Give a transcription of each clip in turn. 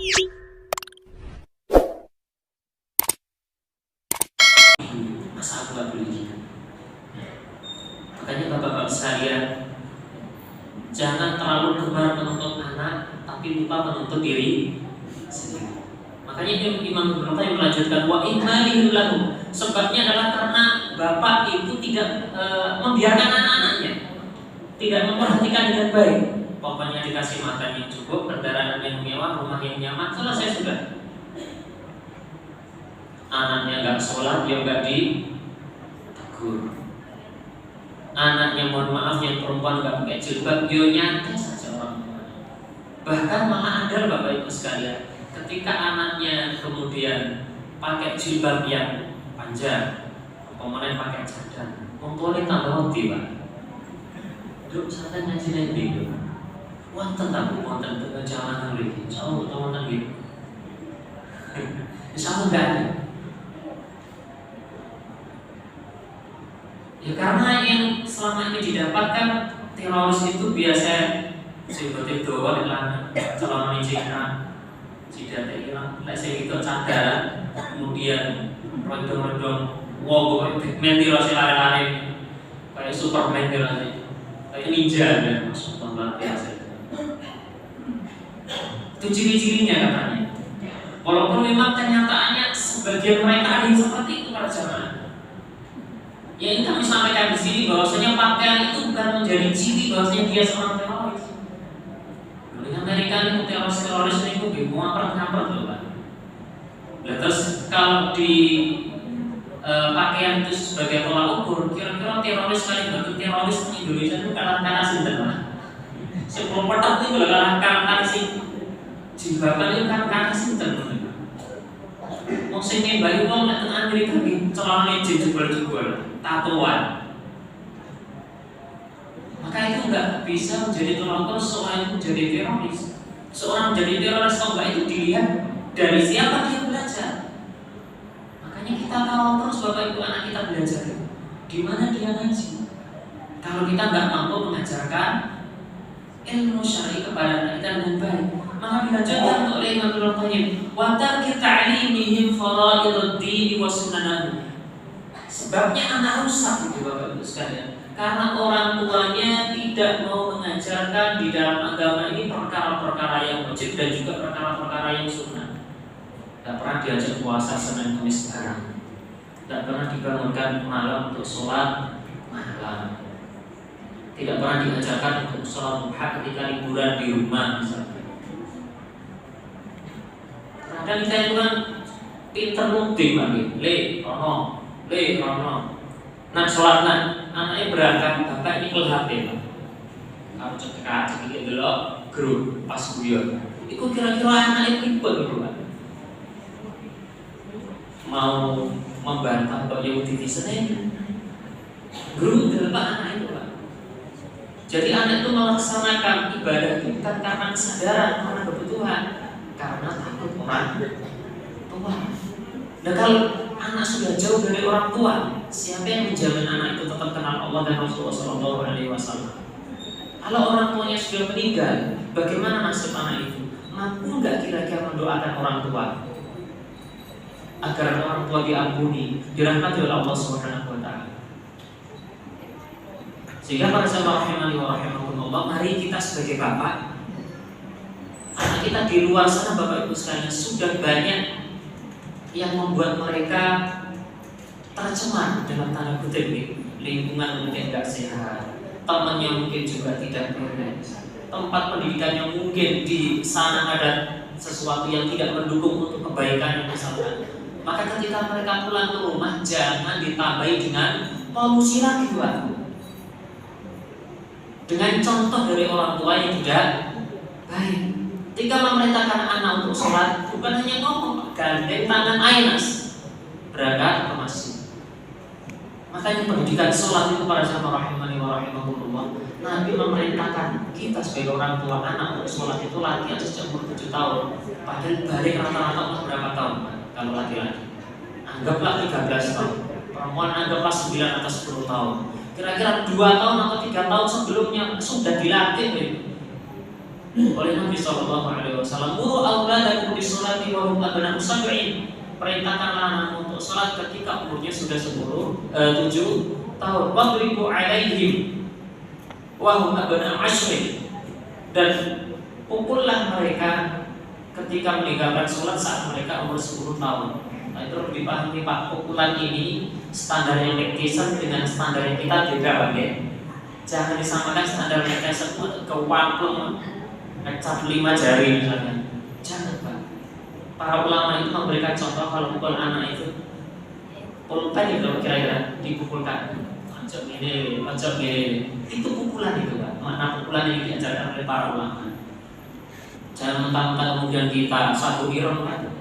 Masa aku nggak boleh gitu? Makanya bapak-bapak sekalian, jangan terlalu gemar menuntut anak, tapi lupa menuntut diri sendiri. Makanya Imam Ibnu Qayyim melanjutkan wa ihmalihim lahu. Sebabnya adalah karena bapak itu tidak membiarkan anak-anaknya, tidak memperhatikan dengan baik. Pokoknya dikasih makan yang cukup, kendaraan yang mewah, rumah yang nyaman, selesai sudah. Anaknya nggak sholat, dia nggak ditegur. Anaknya mohon maaf yang perempuan nggak pakai jilbab, dia nyantai saja orang tua. Bahkan malah ada bapak ibu sekalian, ketika anaknya kemudian pakai jilbab yang panjang, kemudian pakai cadar, mempunyai tambah hati pak. Dulu saya ngaji nanti, wonten tabu wonten jangan lagi, jauh teman gitu. Insya Allah nggak ada. Ya karena yang selama ini didapatkan teroris itu biasa seperti doa dan calon Cina, tidak hilang. Saya itu cadar, kemudian rodong-rodong, wow, pigmen tirasi lari-lari, kayak Superman tirasi, kayak ninja ya, masuk luar biasa. Itu ciri-cirinya katanya. Walaupun memang kenyataannya sebagian mereka ada yang seperti itu para jamaah. Ya ini kami sampaikan di sini bahwasanya pakaian itu bukan menjadi ciri bahwasanya dia seorang teroris. Di Amerika itu teroris itu bingung ngapret loh pak. Terus kalau di pakaian itu sebagai tolak ukur, kira-kira teroris kali bentuk teroris di Indonesia itu kalah sinten pak. Sebelum petak itu kalah sih jilbaban itu kalah sinten. Mau sing bayi wong nek teng Amerika nggih celana jebol-jebol, tatoan. Maka itu enggak bisa menjadi tolak ukur seorang itu menjadi teroris. Seorang menjadi teroris kalau enggak itu dilihat dari siapa dia belajar. Makanya kita kawal terus bapak ibu anak kita belajar. Di mana dia ngaji? Kalau kita enggak mampu mengajarkan ilmu syar'i kepada anak kita dengan baik, maka dilanjutkan oleh Imam Ibnu Qayyim wa tarki ta'limihim faraidud din wa sunanahu. Sebabnya anak rusak itu bapak ibu sekalian, karena orang tuanya tidak mau mengajarkan di dalam agama ini perkara-perkara yang wajib dan juga perkara-perkara yang sunnah. Tidak pernah diajak puasa Senin Kamis bareng, tidak pernah dibangunkan malam untuk sholat malam, tidak pernah diajarkan untuk sholat duha ketika liburan di rumah misalnya. Kadang kita itu kan pinter mukti lagi, rono. Nak sholat nak, anaknya berangkat, bapak ini kelihatan pak. Kalau cekik dulu, grup pas guyon. Itu kira-kira anaknya ribet gitu pak. Mau membantah Pak Yahudi di Senin, grup dulu pak anak itu pak. Jadi anak itu melaksanakan ibadah itu bukan karena kesadaran, karena kebutuhan, karena takut orang tua. Dan kalau anak sudah jauh dari orang tua, siapa yang menjamin anak itu tetap kenal Allah dan Rasulullah SAW? Kalau orang tuanya sudah meninggal, bagaimana nasib anak itu? Mampu nggak kira-kira mendoakan orang tua agar orang tua diampuni, dirahmati oleh Allah Subhanahu Wa Taala? Sehingga para sahabat rahimani wa rahimakumullah, mari kita sebagai bapak, anak kita di luar sana bapak ibu sekalian sudah banyak yang membuat mereka tercemar dalam tanda kutip, lingkungan mungkin tidak sehat, temannya mungkin juga tidak beres, tempat pendidikannya mungkin di sana ada sesuatu yang tidak mendukung untuk kebaikan misalkan. Maka ketika mereka pulang ke rumah jangan ditambahi dengan polusi lagi Pak, dengan contoh dari orang tua yang tidak baik. Ketika memerintahkan anak untuk sholat, bukan hanya ngomong, gandeng tangan aynas berangkat ke masjid. Makanya pendidikan sholat itu para sahabat rahimani wa rahimakumullah, Nabi memerintahkan kita sebagai orang tua anak untuk sholat itu latihan sejak umur 7 tahun. Padahal balik rata-rata umur berapa tahun kalau laki-laki? Anggaplah 13 tahun, perempuan anggaplah 9 atau 10 tahun. Kira-kira 2 tahun atau 3 tahun sebelumnya sudah dilatih oleh Nabi SAW. Muru auladakum bis sholati wa hum abna'u sab'in. Perintahkanlah anakmu untuk sholat ketika umurnya sudah 7 tahun. Wadribu 'alaihim wa hum abna'u 'ashrin. Dan pukullah mereka ketika meninggalkan sholat saat mereka umur 10 tahun. Nah, itu harus dipahami Pak, pukulan ini standar yang netizen dengan standar yang kita beda Pak ya. Jangan disamakan standar mereka semua ke wamplung ngecap 5 jari misalnya. Jangan Pak. Para ulama itu memberikan contoh kalau pukul anak itu pulpen itu kira-kira dipukulkan. Macam ini. Itu pukulan itu Pak. Makna pukulan yang diajarkan oleh para ulama. Jangan mentang-mentang kemudian kita satu irong kan.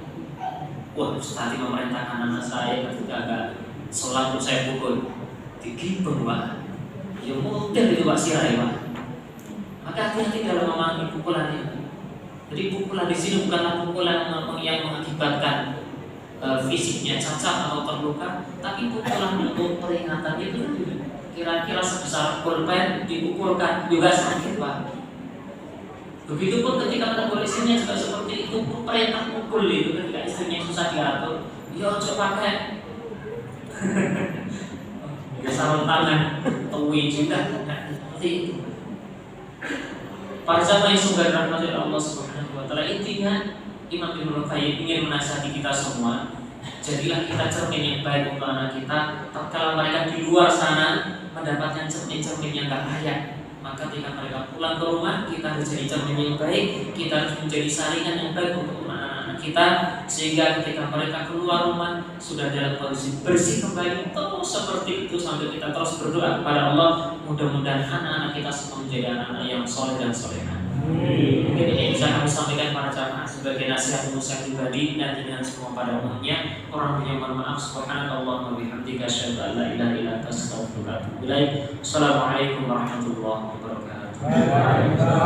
Wah, tadi memerintahkan anak saya ketika agak sholat itu saya pukul. Digibeng Pak. Ya mungkin itu Pak sirai Pak. Maka hati-hati dalam memahami pukulan ini. Jadi pukulan di sini bukanlah pukulan yang mengakibatkan fisiknya cacat atau terluka, tapi pukulan untuk peringatan itu kira-kira sebesar pulpen dipukulkan juga sakit Pak. Begitupun ketika kata polisinya juga seperti itu, perintah pukul itu ketika istrinya susah diatur, ya coba pakai ya sarung tangan, tuwi juga seperti itu. Para jamaah yang sungguh dirahmati Allah Subhanahu wa taala, intinya Imam Ibnu Qayyim ingin menasihati kita semua, jadilah kita cermin yang baik untuk anak kita. Tatkala mereka di luar sana mendapatkan cermin-cermin yang tak layak, maka ketika mereka pulang ke rumah, kita harus jadi cermin yang baik, kita harus menjadi saringan yang baik untuk anak-anak kita, sehingga ketika mereka keluar rumah sudah dalam kondisi bersih kembali. Terus seperti itu sampai kita terus berdoa kepada Allah, mudah-mudahan anak-anak kita semua menjadi anak-anak yang soleh dan solehah. Mungkin ini bisa kami sampaikan para jamaah sebagai nasihat saya pribadi dan dengan semua pada umumnya. Orang punya mohon maaf. Subhanallah wa bihamdika asyhadu an la ilaha illa anta astaghfiruka wa atubu ilaik. Assalamualaikum warahmatullahi wabarakatuh.